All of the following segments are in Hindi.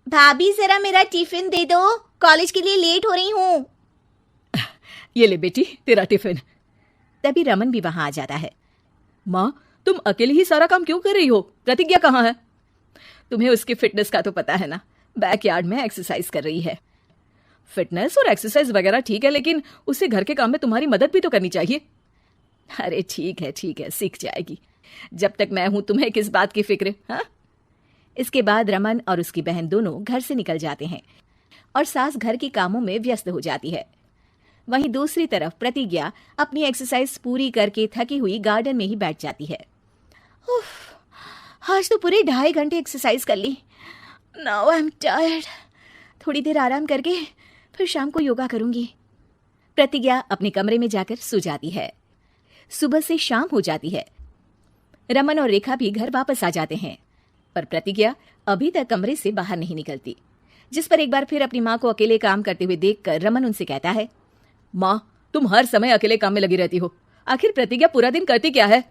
भाभी जरा मेरा टिफिन दे दो, कॉलेज के लिए लेट हो रही हूँ। ये ले बेटी तेरा टिफिन। तभी रमन भी वहां आ जाता है। माँ तुम अकेले ही सारा काम क्यों कर रही हो? प्रतिज्ञा कहाँ है? तुम्हें उसकी फिटनेस का तो पता है ना, बैकयार्ड में एक्सरसाइज कर रही है। फिटनेस और एक्सरसाइज वगैरह ठीक है, लेकिन उसे घर के काम में तुम्हारी मदद भी तो करनी चाहिए। अरे ठीक है सीख जाएगी। जब तक मैं हूं तुम्हें किस बात की फिक्र? हाँ। इसके बाद रमन और उसकी बहन दोनों घर से निकल जाते हैं और सास घर के कामों में व्यस्त हो जाती है। वहीं दूसरी तरफ प्रतिज्ञा अपनी एक्सरसाइज पूरी करके थकी हुई गार्डन में ही बैठ जाती है। आज तो पूरे 2.5 घंटे एक्सरसाइज कर ली। Now I am tired. थोड़ी देर आराम करके फिर शाम को योगा करूंगी। प्रतिज्ञा अपने कमरे में जाकर सो जाती है। सुबह से शाम हो जाती है। रमन और रेखा भी घर वापस आ जाते हैं, पर प्रतिज्ञा अभी तक कमरे से बाहर नहीं निकलती। जिस पर एक बार फिर अपनी माँ को अकेले काम करते हुए देखकर रमन उनसे कहता है, माँ तुम हर समय अकेले काम में लगी रहती हो, आखिर प्रतिज्ञा पूरा दिन करती क्या है?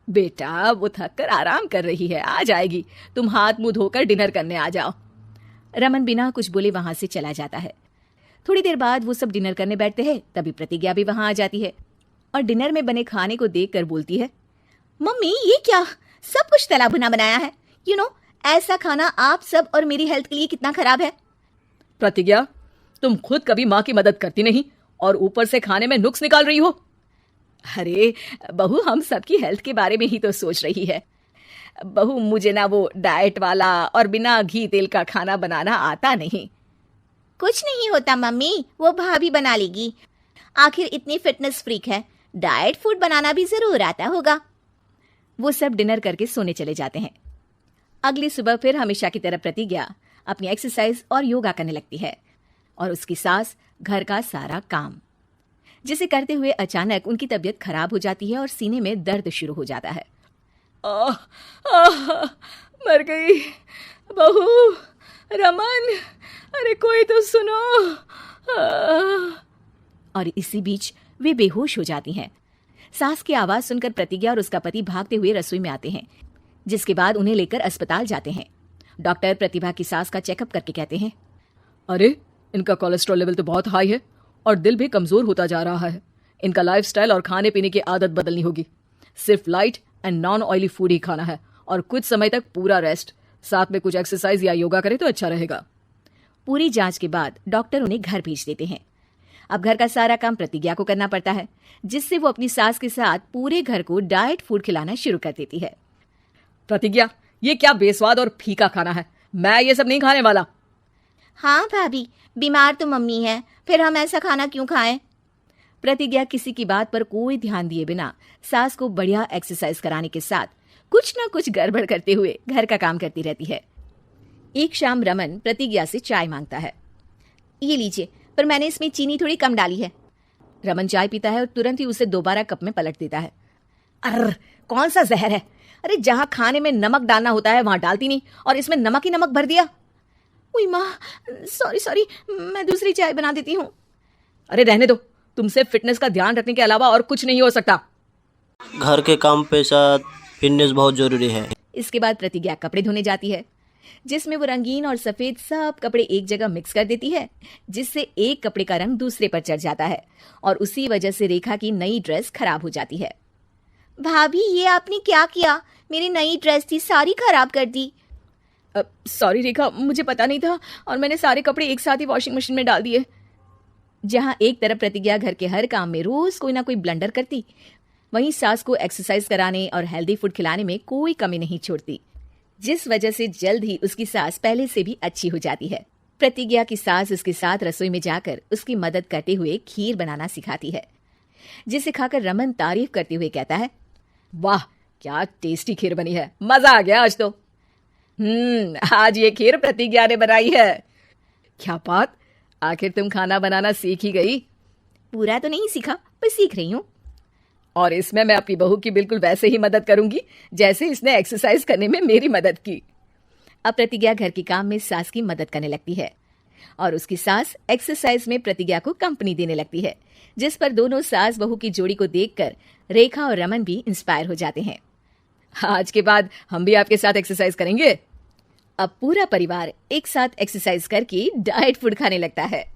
बेटा वो थक कर आराम कर रही है, आ जाएगी। तुम हाथ मुंह धोकर डिनर करने आ जाओ। रमन बिना कुछ बोले वहां से चला जाता है। थोड़ी देर बाद वो सब डिनर करने बैठते हैं। तभी प्रतिज्ञा भी वहां आ जाती है और डिनर में बने खाने को देखकर बोलती है, मम्मी ये क्या, सब कुछ तला भुना बनाया है। ऐसा खाना आप सब और मेरी हेल्थ के लिए कितना खराब है। प्रतिज्ञा तुम खुद कभी माँ की मदद करती नहीं और ऊपर से खाने में नुक्स निकाल रही हो। अरे बहू, हम सबकी हेल्थ के बारे में ही तो सोच रही है। बहू, मुझे ना वो डाइट वाला और बिना घी तेल का खाना बनाना आता नहीं। कुछ नहीं होता मम्मी, वो भाभी बना लेगी। आखिर इतनी फिटनेस फ्रीक है, डाइट फूड बनाना भी जरूर आता होगा। वो सब डिनर करके सोने चले जाते हैं। अगली सुबह फिर हमेशा की तरह प्रतिज्ञा अपनी एक्सरसाइज और योगा करने लगती है और उसकी सास घर का सारा काम, जिसे करते हुए अचानक उनकी तबीयत खराब हो जाती है और सीने में दर्द शुरू हो जाता है। मर गई बहू। रमन, अरे कोई तो सुनो। और इसी बीच वे बेहोश हो जाती हैं। सास की आवाज सुनकर प्रतिज्ञा और उसका पति भागते हुए रसोई में आते हैं, जिसके बाद उन्हें लेकर अस्पताल जाते हैं। डॉक्टर प्रतिभा की सास का चेकअप करके कहते हैं, अरे इनका कोलेस्ट्रॉल लेवल तो बहुत हाई है और दिल भी कमजोर होता जा रहा है। इनका लाइफस्टाइल और खाने पीने की आदत बदलनी होगी। सिर्फ light and non oily food ही खाना है और कुछ समय तक पूरा रेस्ट, साथ में कुछ एक्सरसाइज या योगा करे तो अच्छा रहेगा। पूरी जांच के बाद डॉक्टर उन्हें घर भेज देते हैं। अब घर का सारा काम प्रतिज्ञा को करना पड़ता है, जिससे वो अपनी सास के साथ पूरे घर को डाइट फूड खिलाना शुरू कर देती है। प्रतिज्ञा, ये क्या बेस्वाद और फीका खाना है, मैं ये सब नहीं खाने वाला। हाँ भाभी, बीमार तो मम्मी है, फिर हम ऐसा खाना क्यों खाएं? प्रतिज्ञा किसी की बात पर कोई ध्यान दिए बिना सास को बढ़िया एक्सरसाइज कराने के साथ कुछ न कुछ गड़बड़ करते हुए घर का काम करती रहती है। एक शाम रमन प्रतिज्ञा से चाय मांगता है। ये लीजिए, पर मैंने इसमें चीनी थोड़ी कम डाली है। रमन चाय पीता है और तुरंत ही उसे दोबारा कप में पलट देता है। अर्र, कौन सा जहर है? अरे जहां खाने में नमक डालना होता है वहां डालती नहीं और इसमें नमक ही नमक भर दिया। उई माँ, सॉरी, मैं दूसरी चाय बना देती हूँ। अरे रहने दो, तुमसे फिटनेस का ध्यान रखने के अलावा और कुछ नहीं हो सकता। घर के काम पे साथ फिटनेस बहुत जरूरी है। इसके बाद प्रतिज्ञा कपड़े धोने जाती है, जिसमें वो रंगीन और सफेद सब कपड़े एक जगह मिक्स कर देती है, जिससे एक कपड़े का रंग दूसरे पर चढ़ जाता है और उसी वजह से रेखा की नई ड्रेस खराब हो जाती है। भाभी, ये आपने क्या किया? मेरी नई ड्रेस थी, सारी खराब कर दी। सॉरी रेखा, मुझे पता नहीं था और मैंने सारे कपड़े एक साथ ही वॉशिंग मशीन में डाल दिए। जहां एक तरफ प्रतिज्ञा घर के हर काम में रोज कोई ना कोई ब्लंडर करती, वहीं सास को एक्सरसाइज कराने और हेल्दी फूड खिलाने में कोई कमी नहीं छोड़ती, जिस वजह से जल्द ही उसकी सास पहले से भी अच्छी हो जाती है। प्रतिज्ञा की सास उसके साथ रसोई में जाकर उसकी मदद करते हुए खीर बनाना सिखाती है, जिसे खाकर रमन तारीफ करते हुए कहता है, वाह क्या टेस्टी खीर बनी है, मजा आ गया आज तो। आज ये खीर प्रतिज्ञा ने बनाई है। क्या बात, आखिर तुम खाना बनाना सीख ही गई? पूरा तो नहीं सीखा, पर सीख रही हूँ। और इसमें मैं अपनी बहू की बिल्कुल वैसे ही मदद करूंगी जैसे इसने एक्सरसाइज करने में मेरी मदद की। अब प्रतिज्ञा घर के काम में सास की मदद करने लगती है और उसकी सास एक्सरसाइज में प्रतिज्ञा को कंपनी देने लगती है, जिस पर दोनों सास बहू की जोड़ी को देखकर रेखा और रमन भी इंस्पायर हो जाते हैं। आज के बाद हम भी आपके साथ एक्सरसाइज करेंगे। अब पूरा परिवार एक साथ एक्सरसाइज करके डाइट फूड खाने लगता है।